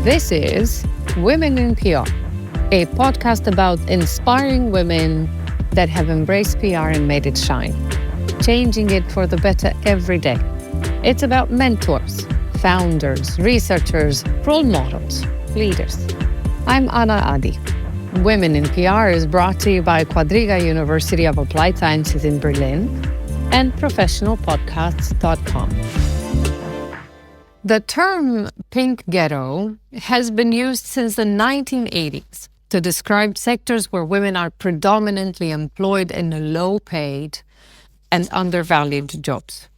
This is Women in PR, a podcast about inspiring women that have embraced PR and made it shine, changing it for the better every day. It's about mentors, founders, researchers, role models, leaders. I'm Anna Adi. Women in PR is brought to you by Quadriga University of Applied Sciences in Berlin and professionalpodcasts.com. The term pink ghetto has been used since the 1980s to describe sectors where women are predominantly employed in low-paid and undervalued jobs.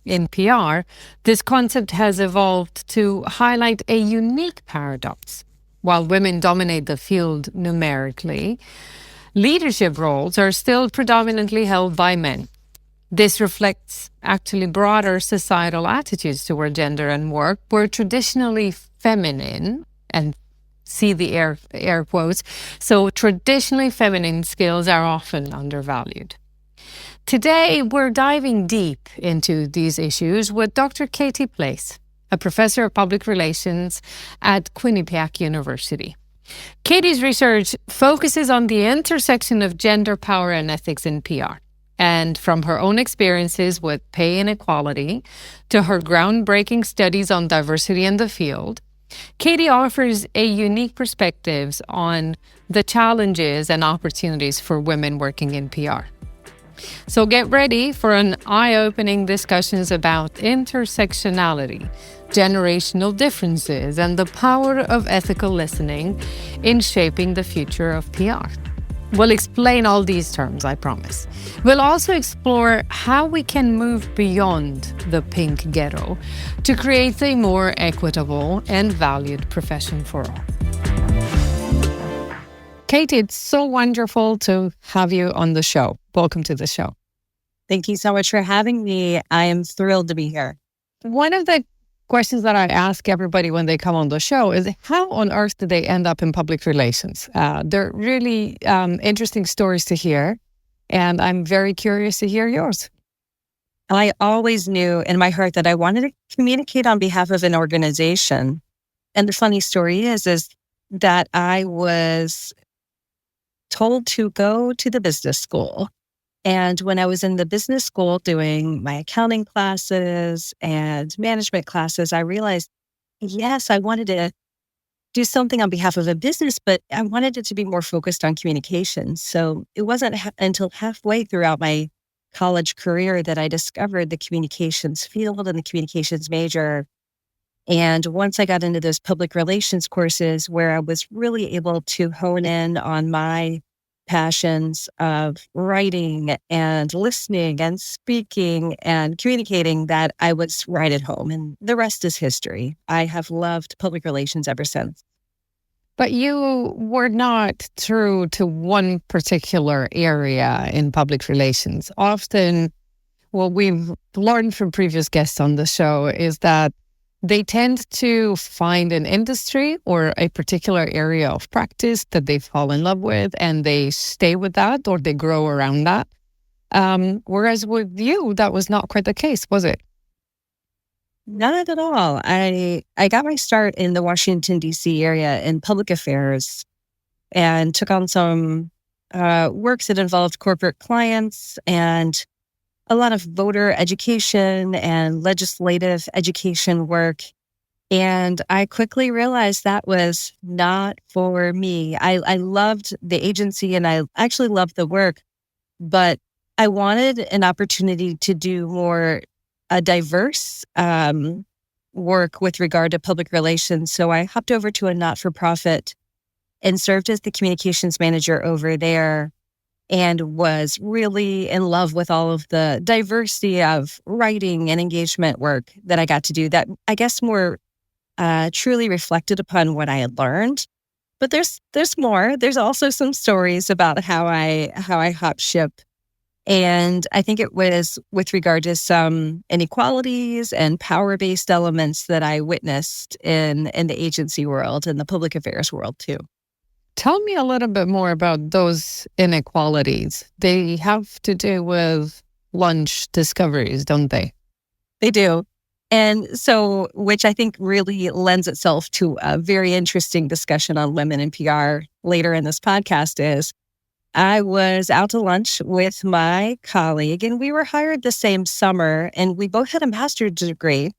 In PR, this concept has evolved to highlight a unique paradox. While women dominate the field numerically, leadership roles are still predominantly held by men. This reflects actually broader societal attitudes toward gender and work, where traditionally feminine, and see the air quotes, so traditionally feminine skills are often undervalued. Today, we're diving deep into these issues with Dr. Katie Place, a professor of public relations at Quinnipiac University. Katie's research focuses on the intersection of gender, power, and ethics in PR. And from her own experiences with pay inequality to her groundbreaking studies on diversity in the field, Katie offers a unique perspective on the challenges and opportunities for women working in PR. So get ready for an eye-opening discussions about intersectionality, generational differences, and the power of ethical listening in shaping the future of PR. We'll explain all these terms, I promise. We'll also explore how we can move beyond the pink ghetto to create a more equitable and valued profession for all. Katie, it's so wonderful to have you on the show. Welcome to the show. Thank you so much for having me. I am thrilled to be here. One of the questions that I ask everybody when they come on the show is how on earth did they end up in public relations? They're really interesting stories to hear, and I'm very curious to hear yours. I always knew in my heart that I wanted to communicate on behalf of an organization. And the funny story is that I was told to go to the business school. And when I was in the business school doing my accounting classes and management classes, I realized, yes, I wanted to do something on behalf of a business, but I wanted it to be more focused on communications. So it wasn't until halfway throughout my college career that I discovered the communications field and the communications major. And once I got into those public relations courses where I was really able to hone in on my passions of writing and listening and speaking and communicating, that I was right at home. And the rest is history. I have loved public relations ever since. But you were not true to one particular area in public relations. Often, what we've learned from previous guests on the show is that they tend to find an industry or a particular area of practice that they fall in love with, and they stay with that or they grow around that. Whereas with you, that was not quite the case, was it? Not at all. I got my start in the Washington, D.C. area in public affairs and took on some works that involved corporate clients and a lot of voter education and legislative education work. And I quickly realized that was not for me. I loved the agency and I actually loved the work, but I wanted an opportunity to do more diverse work with regard to public relations. So I hopped over to a not-for-profit and served as the communications manager over there, and was really in love with all of the diversity of writing and engagement work that I got to do that I guess more truly reflected upon what I had learned. But there's more. There's also some stories about how I hopped ship. And I think it was with regard to some inequalities and power-based elements that I witnessed in the agency world and the public affairs world too. Tell me a little bit more about those inequalities. They have to do with lunch discoveries, don't they? They do. And so, which I think really lends itself to a very interesting discussion on women in PR later in this podcast is I was out to lunch with my colleague and we were hired the same summer and we both had a master's degree,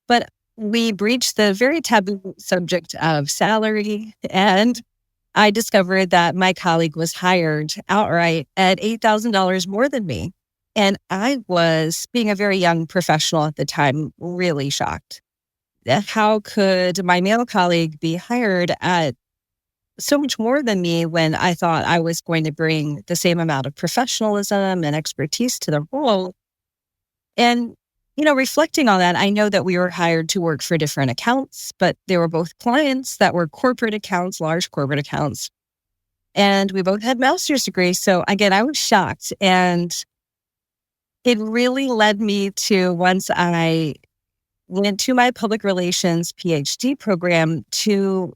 but we breached the very taboo subject of salary. And I discovered that my colleague was hired outright at $8,000 more than me. And I was, being a very young professional at the time, really shocked. How could my male colleague be hired at so much more than me when I thought I was going to bring the same amount of professionalism and expertise to the role? And, reflecting on that, I know that we were hired to work for different accounts, but they were both clients that were corporate accounts, large corporate accounts. And we both had master's degrees. So again, I was shocked. And it really led me to, once I went to my public relations PhD program, to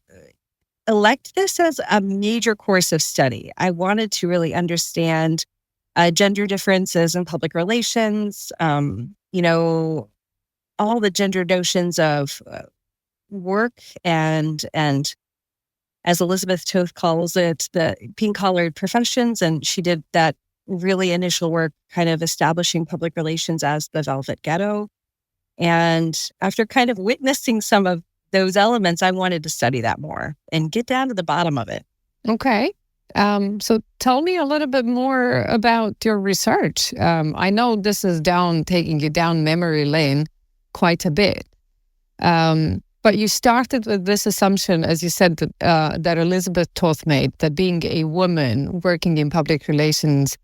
elect this as a major course of study. I wanted to really understand gender differences in public relations, all the gender notions of work and as Elizabeth Toth calls it, the pink-collared professions. And she did that really initial work kind of establishing public relations as the velvet ghetto. And after kind of witnessing some of those elements, I wanted to study that more and get down to the bottom of it. Okay. So tell me a little bit more about your research. I know this is taking you down memory lane quite a bit. But you started with this assumption, as you said, that Elizabeth Toth made, that being a woman working in public relations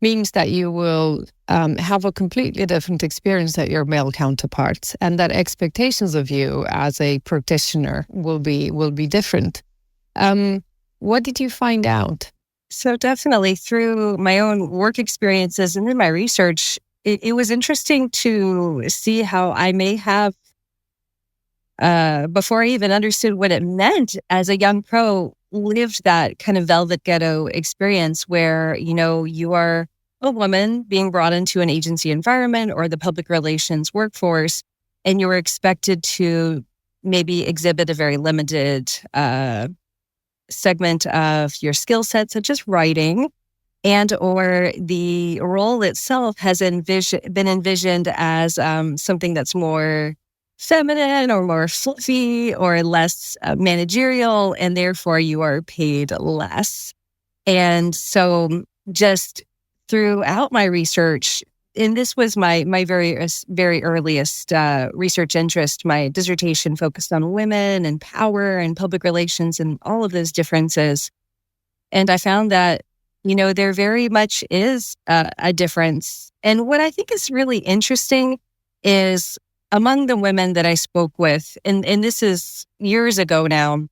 means that you will have a completely different experience than your male counterparts, and that expectations of you as a practitioner will be different. What did you find out? So definitely through my own work experiences and in my research, it was interesting to see how I may have, before I even understood what it meant as a young pro, lived that kind of velvet ghetto experience where, you are a woman being brought into an agency environment or the public relations workforce, and you were expected to maybe exhibit a very limited segment of your skill set, such as writing, and or the role itself has been envisioned as something that's more feminine or more fluffy or less managerial, and therefore you are paid less. And so just throughout my research, and this was my very earliest research interest, my dissertation focused on women and power and public relations and all of those differences. And I found that, there very much is a difference. And what I think is really interesting is among the women that I spoke with, and this is years ago now,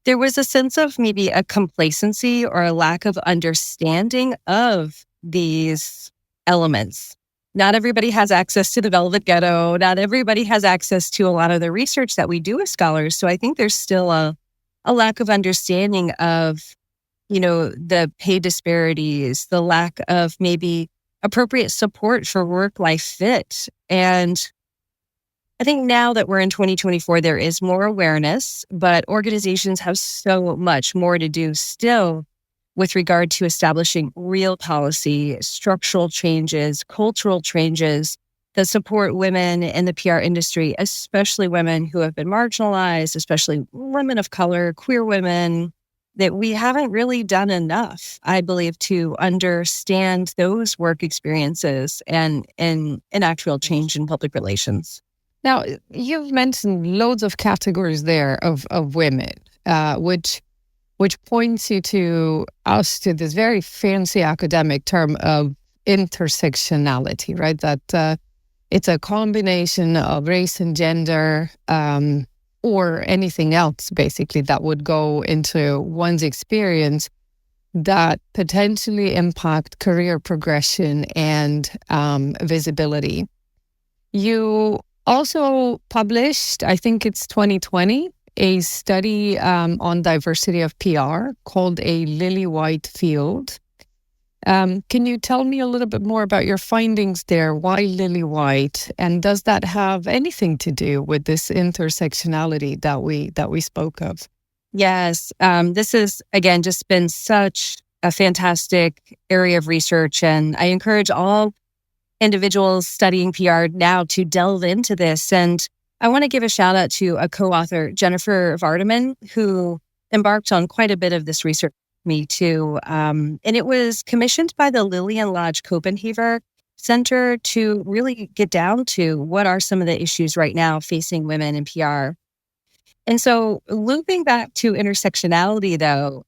there was a sense of maybe a complacency or a lack of understanding of these elements. Not everybody has access to the velvet ghetto. Not everybody has access to a lot of the research that we do as scholars. So I think there's still a lack of understanding of, the pay disparities, the lack of maybe appropriate support for work-life fit. And I think now that we're in 2024, there is more awareness, but organizations have so much more to do still with regard to establishing real policy, structural changes, cultural changes that support women in the PR industry, especially women who have been marginalized, especially women of color, queer women, that we haven't really done enough, I believe, to understand those work experiences and enact real change in public relations. Now, you've mentioned loads of categories there of women, which points you to this very fancy academic term of intersectionality, right? That it's a combination of race and gender, or anything else, basically, that would go into one's experience that potentially impact career progression and visibility. You also published, I think it's 2020, a study on diversity of PR called A Lily White Field. Can you tell me a little bit more about your findings there? Why lily white, and does that have anything to do with this intersectionality that we spoke of? Yes. This has, again, just been such a fantastic area of research. And I encourage all individuals studying PR now to delve into this. And I want to give a shout out to a co-author, Jennifer Vardaman, who embarked on quite a bit of this research with me too. And it was commissioned by the Lillian Lodge Copenhagen Center to really get down to what are some of the issues right now facing women in PR. And so looping back to intersectionality, though,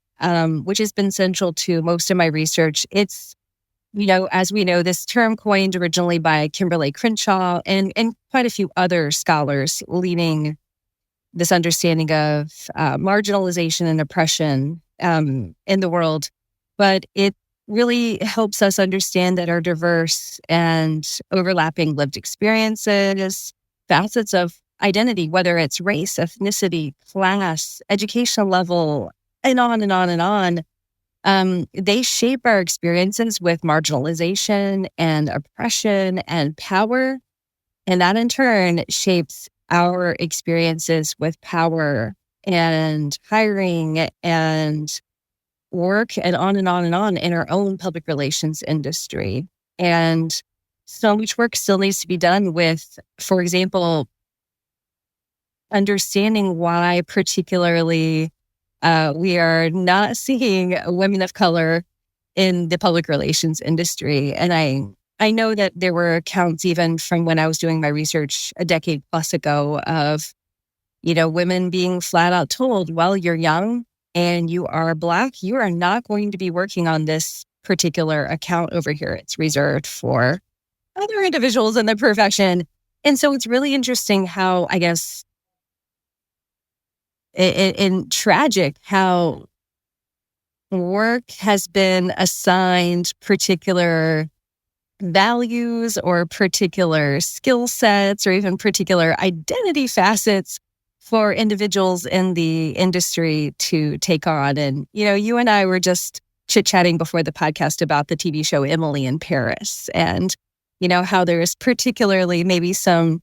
which has been central to most of my research, it's, as we know, this term coined originally by Kimberly Crenshaw and quite a few other scholars leading this understanding of marginalization and oppression in the world. But it really helps us understand that our diverse and overlapping lived experiences, facets of identity, whether it's race, ethnicity, class, educational level, and on and on and on, they shape our experiences with marginalization and oppression and power. And that in turn shapes our experiences with power and hiring and work and on and on and on in our own public relations industry. And so much work still needs to be done with, for example, understanding why particularly we are not seeing women of color in the public relations industry. And I know that there were accounts even from when I was doing my research a decade plus ago of, women being flat out told, well, you're young and you are Black, you are not going to be working on this particular account over here. It's reserved for other individuals in the profession. And so it's really interesting how, I guess, and tragic how work has been assigned particular values or particular skill sets or even particular identity facets for individuals in the industry to take on. And, you and I were just chit-chatting before the podcast about the TV show Emily in Paris and, how there's particularly maybe some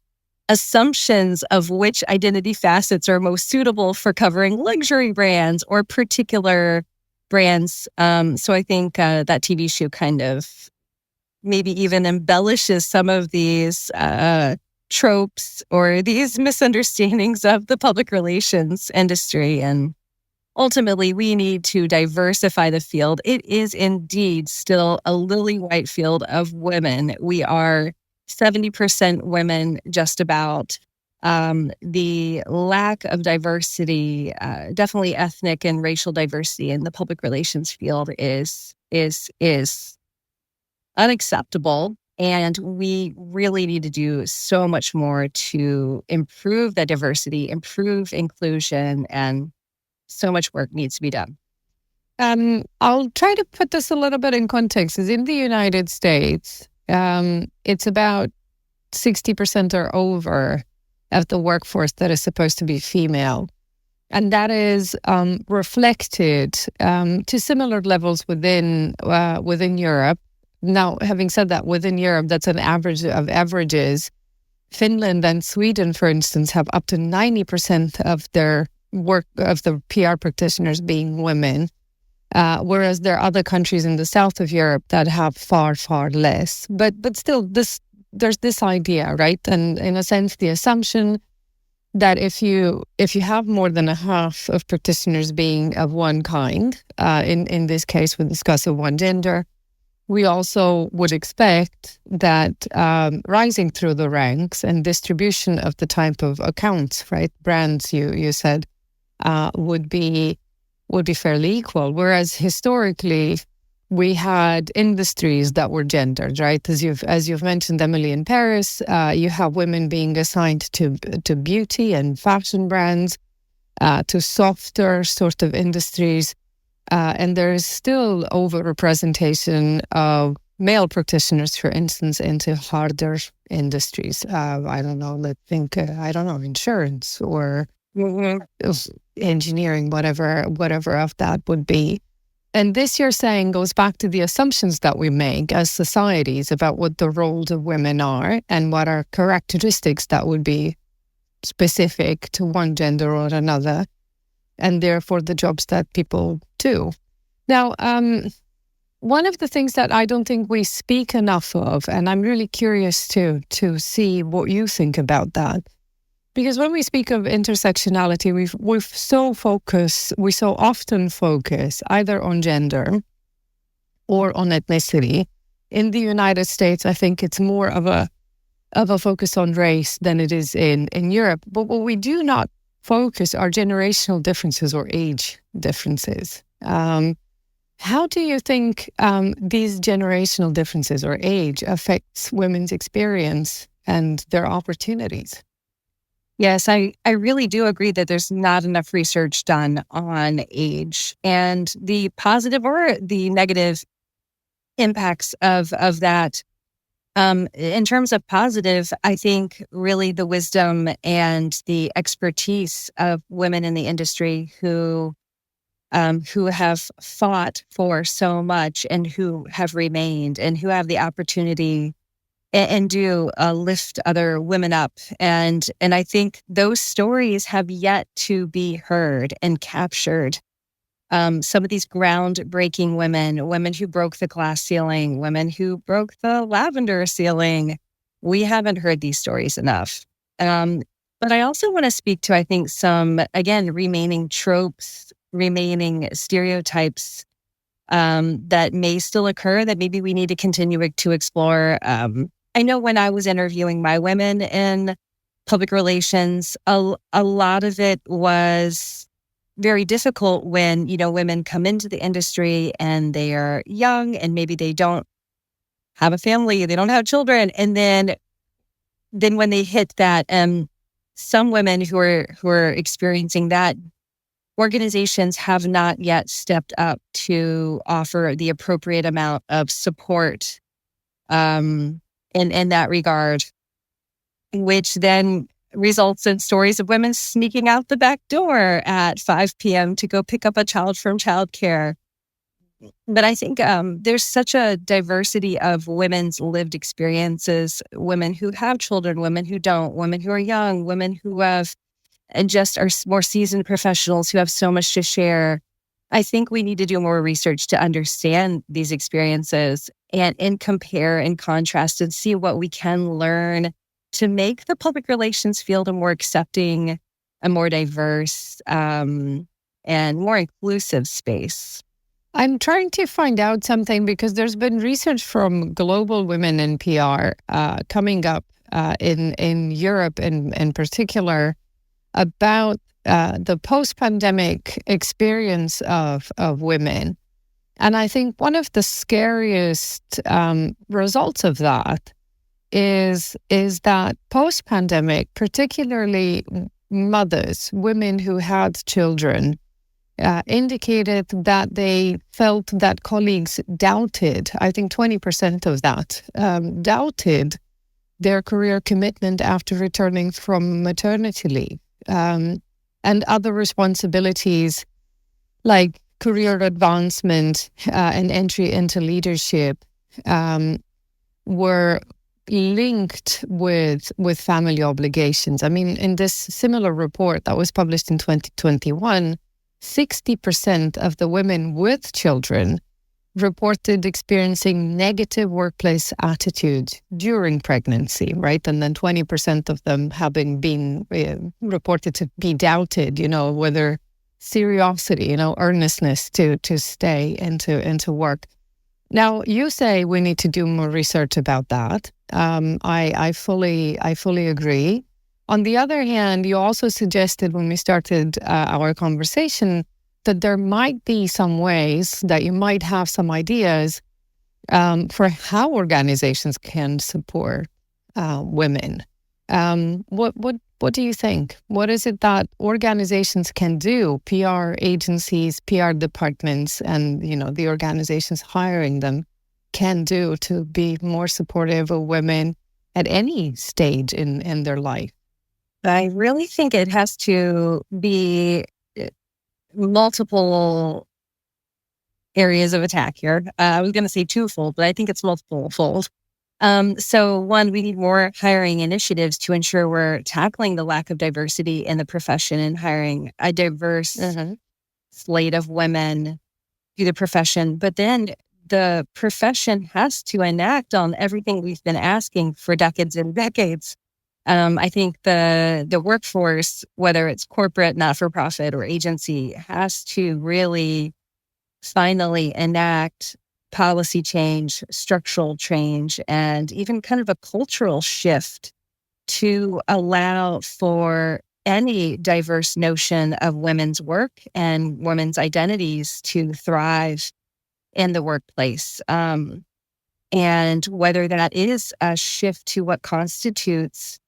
assumptions of which identity facets are most suitable for covering luxury brands or particular brands. So I think that TV show kind of maybe even embellishes some of these tropes or these misunderstandings of the public relations industry. And ultimately, we need to diversify the field. It is indeed still a lily white field of women. We are 70% women, just about. The lack of diversity, definitely ethnic and racial diversity in the public relations field is unacceptable. And we really need to do so much more to improve that diversity, improve inclusion, and so much work needs to be done. I'll try to put this a little bit in context. Is in the United States, it's about 60% or over of the workforce that is supposed to be female. And that is reflected to similar levels within Europe. Now, having said that, within Europe, that's an average of averages. Finland and Sweden, for instance, have up to 90% of their work of the PR practitioners being women, whereas there are other countries in the south of Europe that have far, far less. But still, there's this idea, right? And in a sense, the assumption that if you have more than a half of practitioners being of one kind, in this case, we discuss of one gender, we also would expect that rising through the ranks and distribution of the type of accounts, right, brands you said, would be fairly equal. Whereas historically, we had industries that were gendered, right? As you've mentioned, Emily in Paris, you have women being assigned to beauty and fashion brands, to softer sort of industries. And there is still overrepresentation of male practitioners, for instance, into harder industries. I don't know, insurance or engineering, whatever of that would be. And this, you're saying, goes back to the assumptions that we make as societies about what the roles of women are and what are characteristics that would be specific to one gender or another, and therefore the jobs that people do. Now, one of the things that I don't think we speak enough of, and I'm really curious to see what you think about that, because when we speak of intersectionality, we so often focus either on gender or on ethnicity. In the United States, I think it's more of a focus on race than it is in Europe. But what we do not focus are generational differences or age differences. How do you think these generational differences or age affects women's experience and their opportunities? Yes, I really do agree that there's not enough research done on age and the positive or the negative impacts of that. In terms of positive, I think really the wisdom and the expertise of women in the industry who have fought for so much and who have remained and who have the opportunity and do lift other women up. And I think those stories have yet to be heard and captured. Some of these groundbreaking women who broke the glass ceiling, women who broke the lavender ceiling, we haven't heard these stories enough. But I also want to speak to, I think, some, again, remaining tropes, remaining stereotypes that may still occur that maybe we need to continue to explore. I know when I was interviewing my women in public relations, a lot of it was very difficult when, women come into the industry and they are young and maybe they don't have a family, they don't have children. And then when they hit that, some women who are experiencing that, organizations have not yet stepped up to offer the appropriate amount of support in that regard, which then results in stories of women sneaking out the back door at 5 p.m. to go pick up a child from childcare. But I think there's such a diversity of women's lived experiences, women who have children, women who don't, women who are young, women who have and just are more seasoned professionals who have so much to share. I think we need to do more research to understand these experiences and compare and contrast and see what we can learn to make the public relations field a more accepting, a more diverse, and more inclusive space. I'm trying to find out something because there's been research from global women in PR coming up in Europe in particular about the post-pandemic experience of women. And I think one of the scariest results of that is that post-pandemic, particularly mothers, women who had children, indicated that they felt that colleagues doubted, I think 20% of that, doubted their career commitment after returning from maternity leave. And other responsibilities like career advancement and entry into leadership were linked with family obligations. I mean, in this similar report that was published in 2021, 60% of the women with children reported experiencing negative workplace attitude during pregnancy, right? And then 20% of them having been reported to be doubted, whether seriousity, earnestness to stay into work. Now, you say we need to do more research about that. I fully agree. On the other hand, you also suggested when we started our conversation that there might be some ways that you might have some ideas for how organizations can support women. What do you think? What is it that organizations can do, PR agencies, PR departments, and the organizations hiring them can do to be more supportive of women at any stage in their life? I really think it has to be multiple areas of attack here. I was going to say twofold, but I think it's multiple fold. So one, we need more hiring initiatives to ensure we're tackling the lack of diversity in the profession and hiring a diverse slate of women to the profession. But then the profession has to enact on everything we've been asking for decades and decades. I think the workforce, whether it's corporate, not-for-profit, or agency, has to really finally enact policy change, structural change, and even kind of a cultural shift to allow for any diverse notion of women's work and women's identities to thrive in the workplace. And whether that is a shift to what constitutes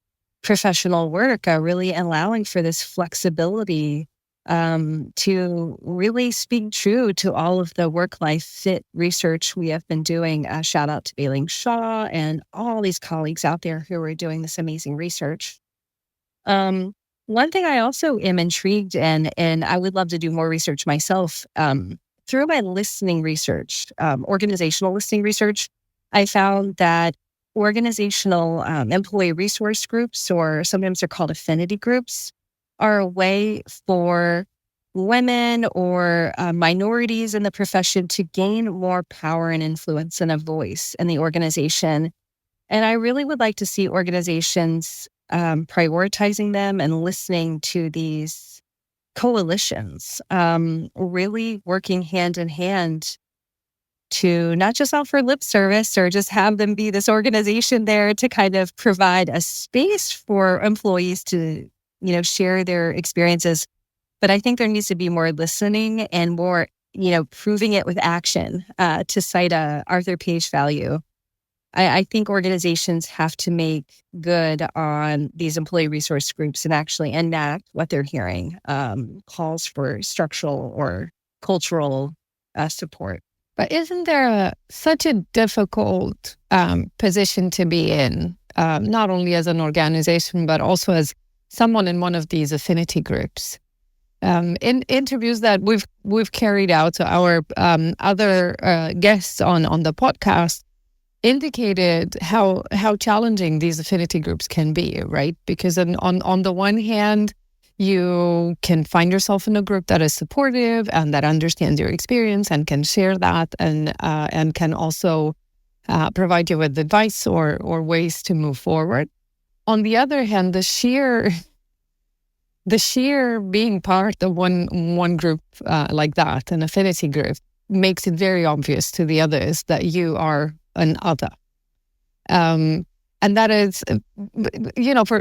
professional work, really allowing for this flexibility to really speak true to all of the work-life fit research we have been doing. Shout out to Bailing Shaw and all these colleagues out there who are doing this amazing research. One thing I also am intrigued in, and I would love to do more research myself, through my listening research, organizational listening research, I found that organizational employee resource groups, or sometimes they're called affinity groups, are a way for women or minorities in the profession to gain more power and influence and a voice in the organization. And I really would like to see organizations prioritizing them and listening to these coalitions, really working hand in hand to not just offer lip service or just have them be this organization there to kind of provide a space for employees to, share their experiences. But I think there needs to be more listening and more, proving it with action, to cite a Arthur Page value. I think organizations have to make good on these employee resource groups and actually enact what they're hearing, calls for structural or cultural support. But isn't there such a difficult position to be in, not only as an organization, but also as someone in one of these affinity groups? In interviews that we've carried out, so our other guests on the podcast indicated how challenging these affinity groups can be, right? Because on the one hand, you can find yourself in a group that is supportive and that understands your experience and can share that and can also provide you with advice or ways to move forward. On the other hand, the sheer being part of one group like that, an affinity group, makes it very obvious to the others that you are an other. And that is,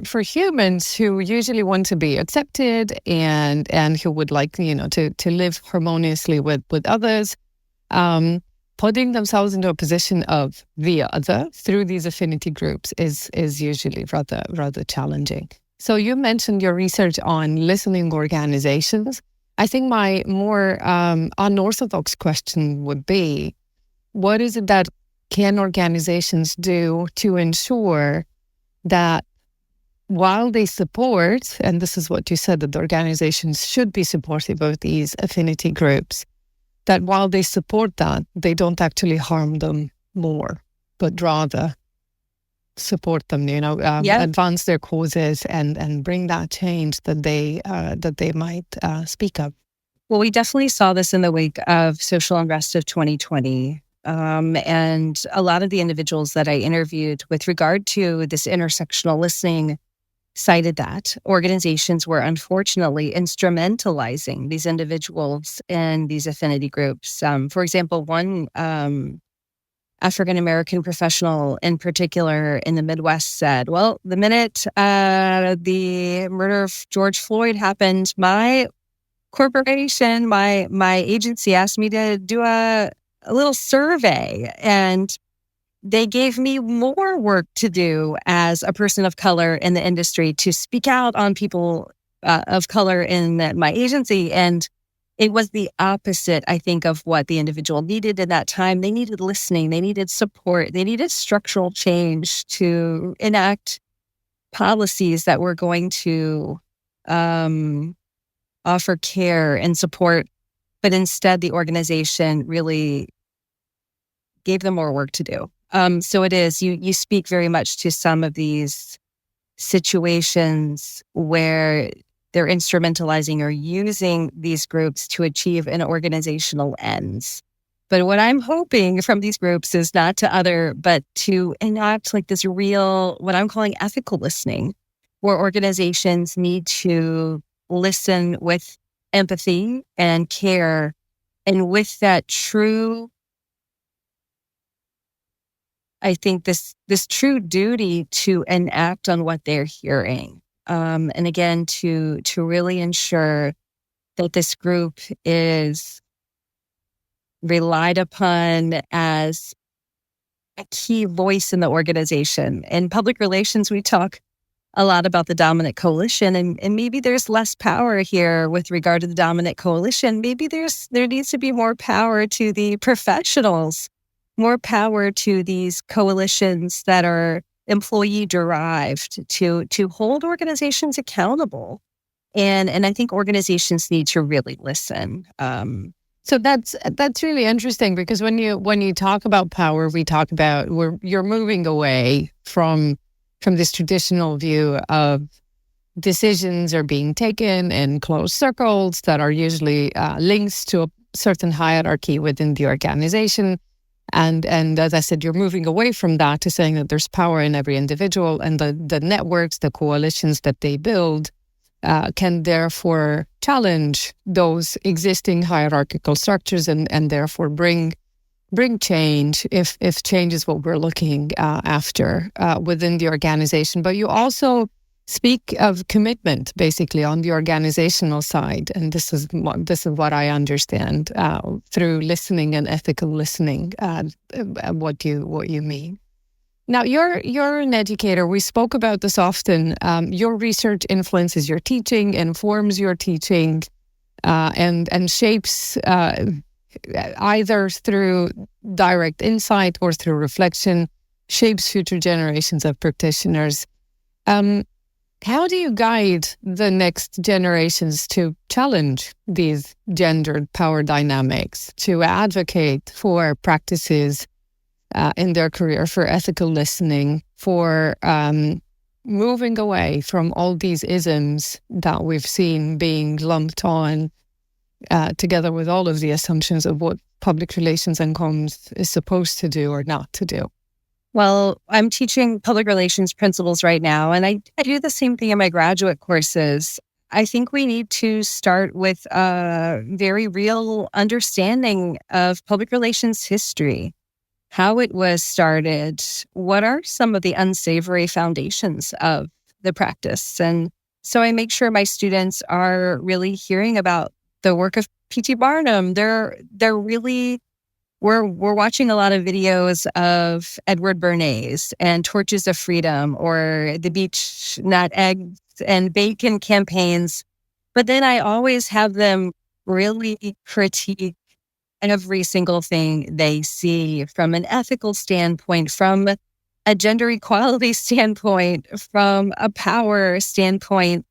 for humans who usually want to be accepted and who would like, to live harmoniously with others, putting themselves into a position of the other through these affinity groups is usually rather challenging. So you mentioned your research on listening organizations. I think my more unorthodox question would be, what is it that can organizations do to ensure that while they support, and this is what you said, that the organizations should be supportive of these affinity groups, that while they support that, they don't actually harm them more, but rather support them, advance their causes and bring that change that they might speak of? Well, we definitely saw this in the wake of social unrest of 2020. And a lot of the individuals that I interviewed with regard to this intersectional listening cited that organizations were unfortunately instrumentalizing these individuals in these affinity groups. For example, one African-American professional in particular in the Midwest said, well, the minute the murder of George Floyd happened, my corporation, my agency asked me to do a little survey, and they gave me more work to do as a person of color in the industry to speak out on people of color in my agency. And it was the opposite, I think, of what the individual needed at that time. They needed listening. They needed support. They needed structural change to enact policies that were going to offer care and support but instead the organization really gave them more work to do. So it is, you speak very much to some of these situations where they're instrumentalizing or using these groups to achieve an organizational ends. But what I'm hoping from these groups is not to but to enact like this real, what I'm calling ethical listening, where organizations need to listen with empathy and care, and with that true, I think this true duty to enact on what they're hearing. And again, to really ensure that this group is relied upon as a key voice in the organization. In public relations, we talk a lot about the dominant coalition, and maybe there's less power here with regard to the dominant coalition. Maybe there needs to be more power to the professionals, more power to these coalitions that are employee derived, to hold organizations accountable. And I think organizations need to really listen. So that's really interesting, because when you talk about power, we talk about you're moving away from this traditional view of decisions are being taken in closed circles that are usually linked to a certain hierarchy within the organization. And as I said, you're moving away from that to saying that there's power in every individual, and the networks, the coalitions that they build can therefore challenge those existing hierarchical structures, and therefore bring change, if change is what we're looking after within the organization. But you also speak of commitment, basically, on the organizational side, and this is what I understand through listening and ethical listening. What you mean. Now, you're an educator. We spoke about this often. Your research influences your teaching, informs your teaching, and shapes either through direct insight or through reflection, shapes future generations of practitioners. How do you guide the next generations to challenge these gendered power dynamics, to advocate for practices in their career, for ethical listening, for moving away from all these isms that we've seen being lumped on together with all of the assumptions of what public relations and comms is supposed to do or not to do? Well, I'm teaching public relations principles right now, and I do the same thing in my graduate courses. I think we need to start with a very real understanding of public relations history, how it was started, what are some of the unsavory foundations of the practice. And so I make sure my students are really hearing about the work of P.T. Barnum. They're really, we're watching a lot of videos of Edward Bernays and Torches of Freedom, or the beech nut, eggs, and bacon campaigns. But then I always have them really critique every single thing they see from an ethical standpoint, from a gender equality standpoint, from a power standpoint.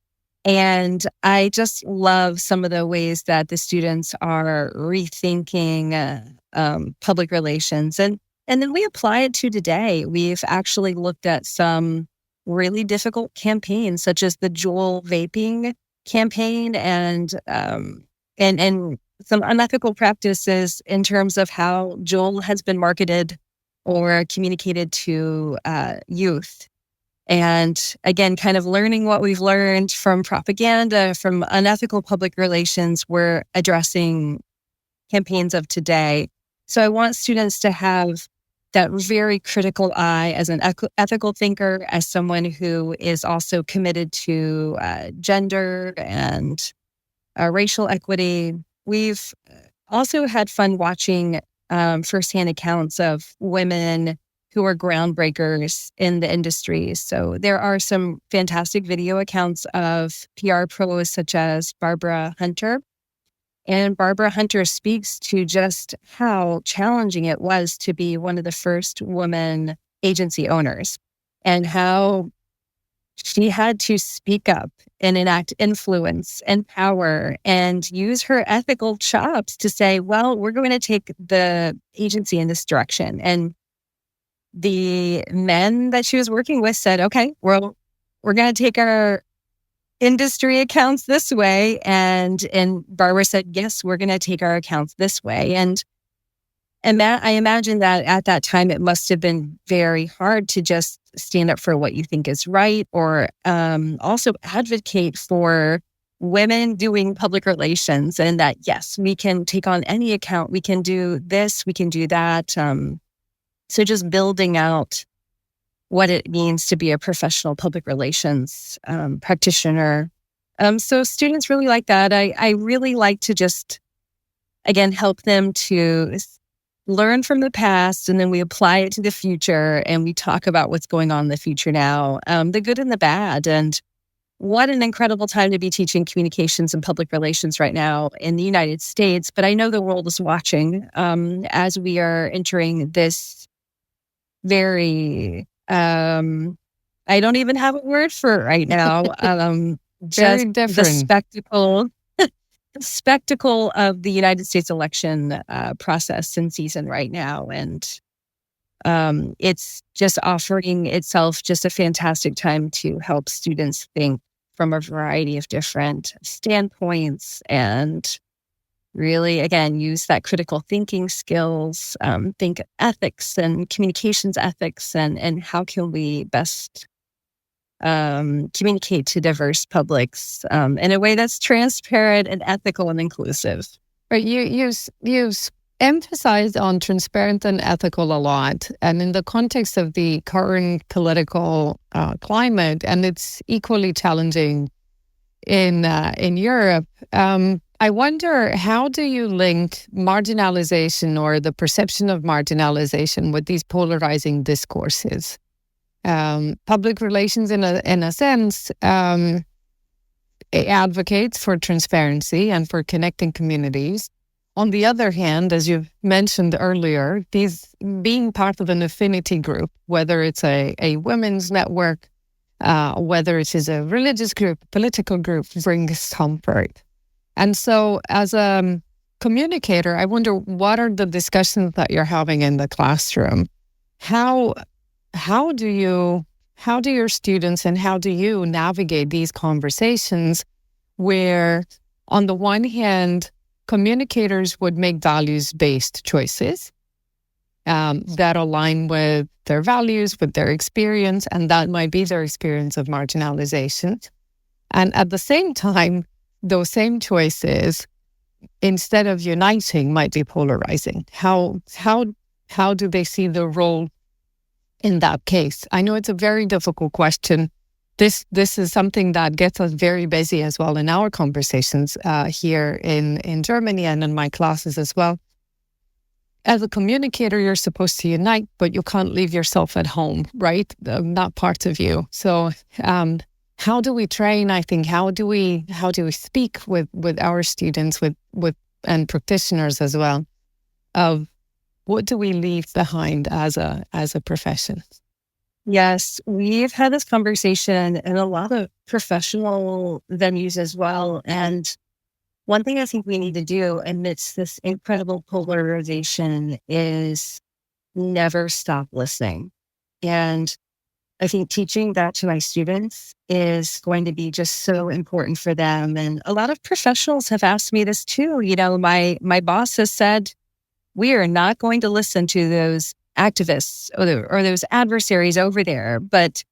And I just love some of the ways that the students are rethinking public relations. And then we apply it to today. We've actually looked at some really difficult campaigns, such as the Juul vaping campaign, and some unethical practices in terms of how Juul has been marketed or communicated to youth. And again, kind of learning what we've learned from propaganda, from unethical public relations, we're addressing campaigns of today. So I want students to have that very critical eye as an ethical thinker, as someone who is also committed to gender and racial equity. We've also had fun watching firsthand accounts of women who are groundbreakers in the industry. So there are some fantastic video accounts of PR pros such as Barbara Hunter. And Barbara Hunter speaks to just how challenging it was to be one of the first women agency owners, and how she had to speak up and enact influence and power and use her ethical chops to say, well, we're going to take the agency in this direction. And the men that she was working with said, okay, well, we're going to take our industry accounts this way. And Barbara said, yes, we're going to take our accounts this way. And I imagine that at that time, it must have been very hard to just stand up for what you think is right, or also advocate for women doing public relations, and that, yes, we can take on any account. We can do this, we can do that. So just building out what it means to be a professional public relations practitioner. So students really like that. I really like to just, again, help them to learn from the past, and then we apply it to the future, and we talk about what's going on in the future now, the good and the bad. And what an incredible time to be teaching communications and public relations right now in the United States. But I know the world is watching as we are entering this very, I don't even have a word for it right now. Very Just the different. spectacle of the United States election process and season right now. And it's just offering itself just a fantastic time to help students think from a variety of different standpoints and really, again, use that critical thinking skills, think ethics and communications ethics, and how can we best communicate to diverse publics in a way that's transparent and ethical and inclusive. But you emphasized on transparent and ethical a lot, and in the context of the current political climate, and it's equally challenging in Europe. I wonder, how do you link marginalization or the perception of marginalization with these polarizing discourses? Public relations, in a sense, it advocates for transparency and for connecting communities. On the other hand, as you mentioned earlier, these being part of an affinity group, whether it's a women's network, whether it is a religious group, political group, brings comfort. And so as a communicator, I wonder, what are the discussions that you're having in the classroom? How do your students and how do you navigate these conversations where, on the one hand, communicators would make values-based choices that align with their values, with their experience, and that might be their experience of marginalization. And at the same time, those same choices, instead of uniting, might be polarizing. How do they see the role in that case? I know it's a very difficult question. This is something that gets us very busy as well in our conversations here in Germany and in my classes as well. As a communicator, you're supposed to unite, but you can't leave yourself at home, right? Not part of you. So how do we train? I think how do we speak with our students, with and practitioners as well, of what do we leave behind as a profession? Yes, we've had this conversation in a lot of professional venues as well. And one thing I think we need to do amidst this incredible polarization is never stop listening. And I think teaching that to my students is going to be just so important for them. And a lot of professionals have asked me this too. You know, my boss has said, we are not going to listen to those activists or those adversaries over there, but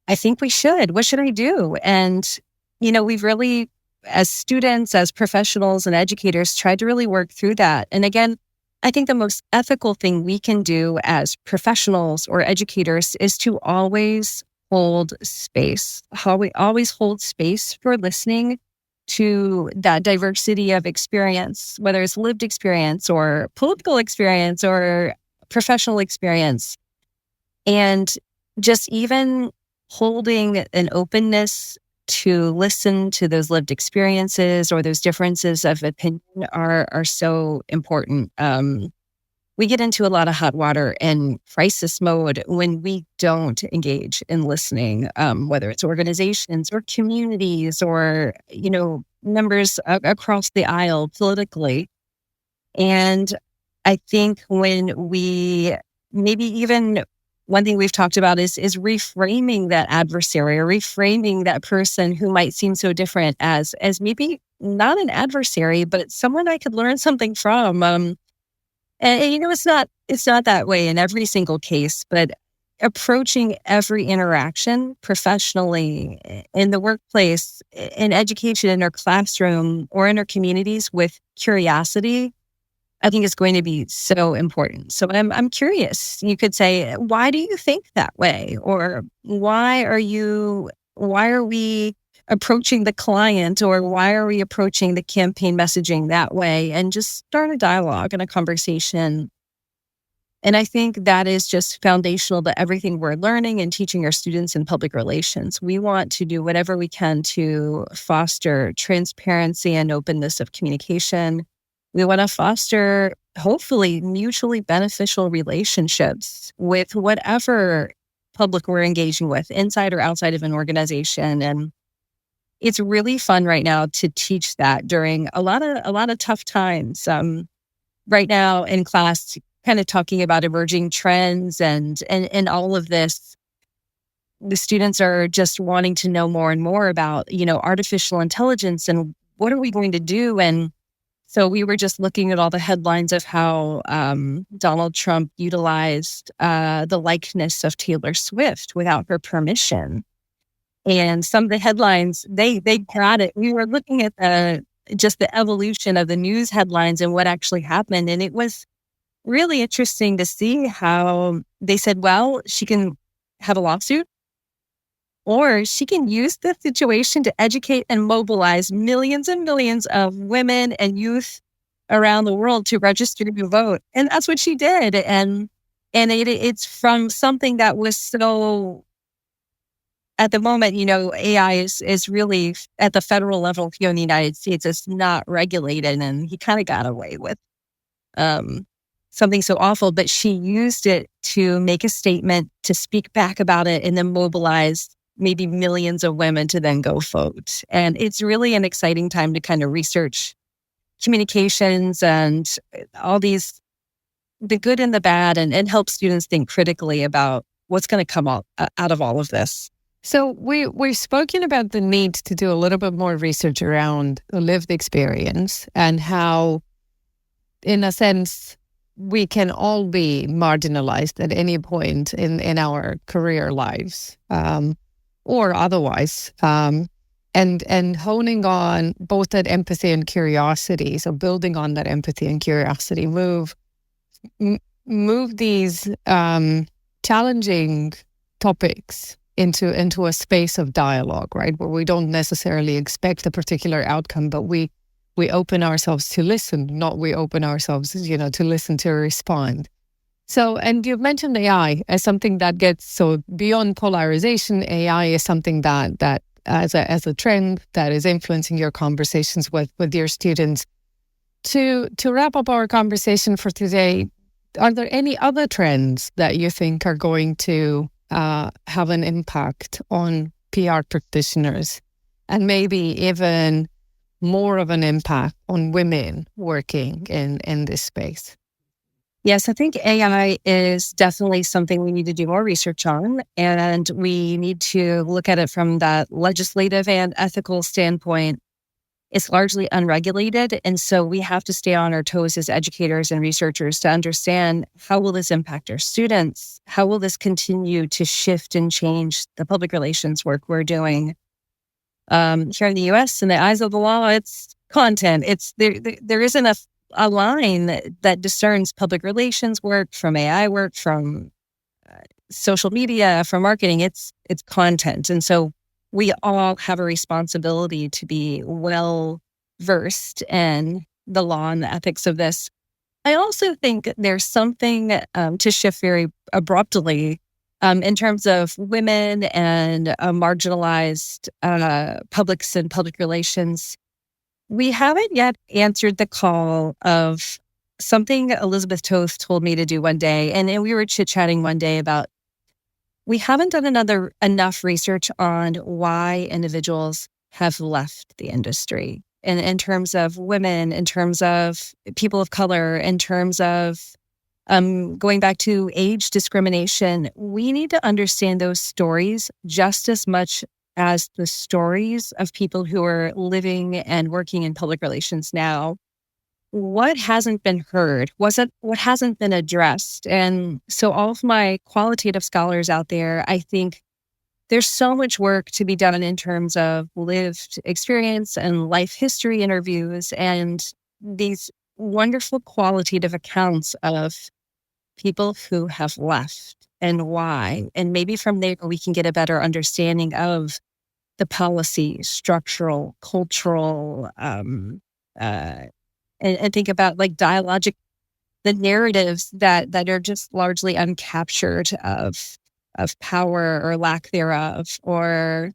I think we should. What should I do? And, you know, we've really, as students, as professionals and educators, tried to really work through that. And again, I think the most ethical thing we can do as professionals or educators is to always hold space. How we always hold space for listening to that diversity of experience, whether it's lived experience or political experience or professional experience. And just even holding an openness to listen to those lived experiences or those differences of opinion are so important. we get into a lot of hot water and crisis mode when we don't engage in listening, whether it's organizations or communities or, members across the aisle politically. And I think when we maybe even one thing we've talked about is reframing that adversary or reframing that person who might seem so different as maybe not an adversary, but someone I could learn something from. And it's not that way in every single case, but approaching every interaction professionally in the workplace, in education, in our classroom, or in our communities with curiosity, I think is going to be so important. So I'm curious. You could say, why do you think that way? Or why are we approaching the client, or why are we approaching the campaign messaging that way? And just start a dialogue and a conversation. And I think that is just foundational to everything we're learning and teaching our students in public relations. We want to do whatever we can to foster transparency and openness of communication. We want to foster, hopefully, mutually beneficial relationships with whatever public we're engaging with, inside or outside of an organization. And it's really fun right now to teach that during a lot of tough times. Right now in class, kind of talking about emerging trends and all of this, the students are just wanting to know more and more about, artificial intelligence and what are we going to do. And so we were just looking at all the headlines of how Donald Trump utilized the likeness of Taylor Swift without her permission. And some of the headlines, they got it. We were looking at just the evolution of the news headlines and what actually happened. And it was really interesting to see how they said, well, she can have a lawsuit, or she can use the situation to educate and mobilize millions and millions of women and youth around the world to register to vote. And that's what she did. And it's from something that was so, at the moment, AI is really at the federal level here in the United States. It's not regulated, and he kind of got away with something so awful, but she used it to make a statement, to speak back about it, and then mobilize maybe millions of women to then go vote. And it's really an exciting time to kind of research communications and all these, the good and the bad, and help students think critically about what's going to come out of all of this. So we've spoken about the need to do a little bit more research around the lived experience and how, in a sense, we can all be marginalized at any point in our career lives, or otherwise, and honing on both that empathy and curiosity. So building on that empathy and curiosity, move these challenging topics into a space of dialogue, right, where we don't necessarily expect a particular outcome, but we open ourselves to listen, not we open ourselves, to listen, to respond. So, and you've mentioned AI as something that gets, so beyond polarization, AI is something that as a trend that is influencing your conversations with your students. To wrap up our conversation for today, are there any other trends that you think are going to have an impact on PR practitioners, and maybe even more of an impact on women working in this space? Yes, I think AI is definitely something we need to do more research on, and we need to look at it from that legislative and ethical standpoint. It's largely unregulated, and so we have to stay on our toes as educators and researchers to understand, how will this impact our students? How will this continue to shift and change the public relations work we're doing? Here in the U.S., in the eyes of the law, it's content. It's there isn't a line that discerns public relations work from AI work, from social media, from marketing. It's content, and so we all have a responsibility to be well versed in the law and the ethics of this. I also think there's something to shift very abruptly in terms of women and marginalized publics and public relations. We haven't yet answered the call of something Elizabeth Toth told me to do one day, and we were chit-chatting one day about we haven't done enough research on why individuals have left the industry. And in terms of women, in terms of people of color, in terms of going back to age discrimination, we need to understand those stories just as much as the stories of people who are living and working in public relations now. What hasn't been heard? What hasn't been addressed? And so all of my qualitative scholars out there, I think there's so much work to be done in terms of lived experience and life history interviews and these wonderful qualitative accounts of people who have left and why. And maybe from there, we can get a better understanding of the policy, structural, cultural, and think about like dialogic, the narratives that are just largely uncaptured of power or lack thereof, or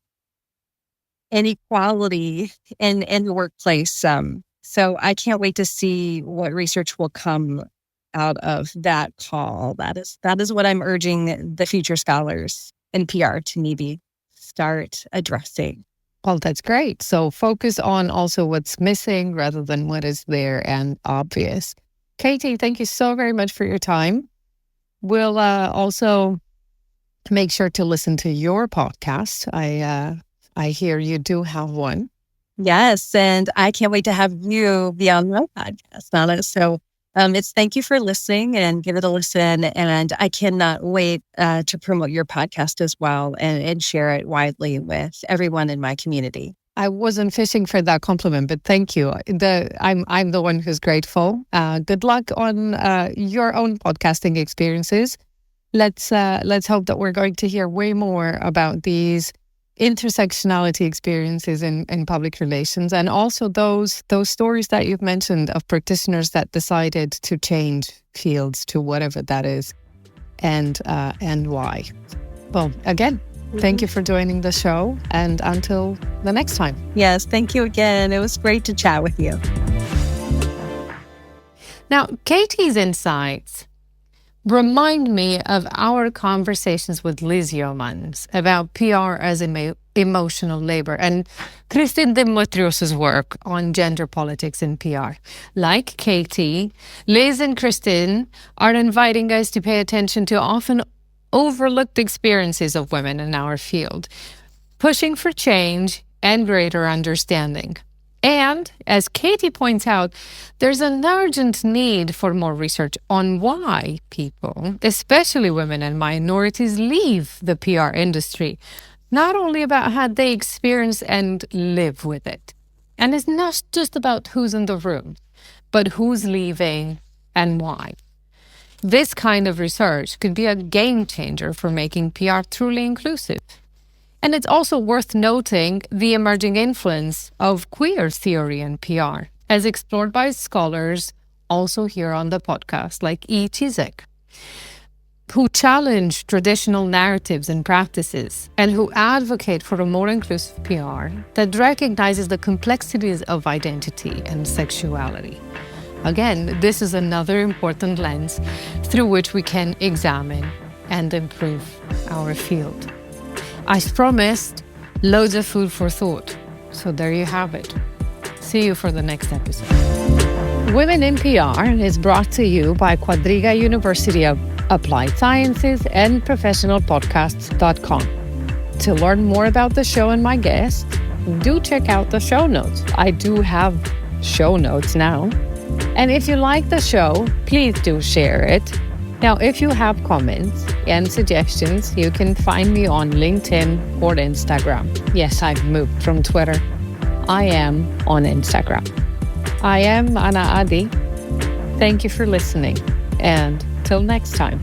inequality in the workplace. So I can't wait to see what research will come out of that call. That is what I'm urging the future scholars in PR to maybe start addressing. Well, that's great. So focus on also what's missing rather than what is there and obvious. Katie, thank you so very much for your time. We'll also make sure to listen to your podcast. I hear you do have one. Yes, and I can't wait to have you be on my podcast, Nana. So it's thank you for listening and give it a listen. And I cannot wait to promote your podcast as well and share it widely with everyone in my community. I wasn't fishing for that compliment, but thank you. I'm the one who's grateful. Good luck on your own podcasting experiences. Let's hope that we're going to hear way more about these intersectionality experiences in public relations, and also those stories that you've mentioned of practitioners that decided to change fields to whatever that is, and why. Well, again, thank you for joining the show, and until the next time. Yes, thank you again. It was great to chat with you. Now, Katie's insights remind me of our conversations with Liz Yeomans about PR as emotional labor and Christine Demetrios' work on gender politics in PR. Like Katie, Liz and Christine are inviting us to pay attention to often overlooked experiences of women in our field, pushing for change and greater understanding. And, as Katie points out, there's an urgent need for more research on why people, especially women and minorities, leave the PR industry, not only about how they experience and live with it. And it's not just about who's in the room, but who's leaving and why. This kind of research could be a game changer for making PR truly inclusive. And it's also worth noting the emerging influence of queer theory in PR, as explored by scholars also here on the podcast, like E. Cizek, who challenge traditional narratives and practices and who advocate for a more inclusive PR that recognizes the complexities of identity and sexuality. Again, this is another important lens through which we can examine and improve our field. I promised loads of food for thought. So there you have it. See you for the next episode. Women in PR is brought to you by Quadriga University of Applied Sciences and professionalpodcasts.com. To learn more about the show and my guests, do check out the show notes. I do have show notes now. And if you like the show, please do share it. Now, if you have comments and suggestions, you can find me on LinkedIn or Instagram. Yes, I've moved from Twitter. I am on Instagram. I am Ana Adi. Thank you for listening, and till next time.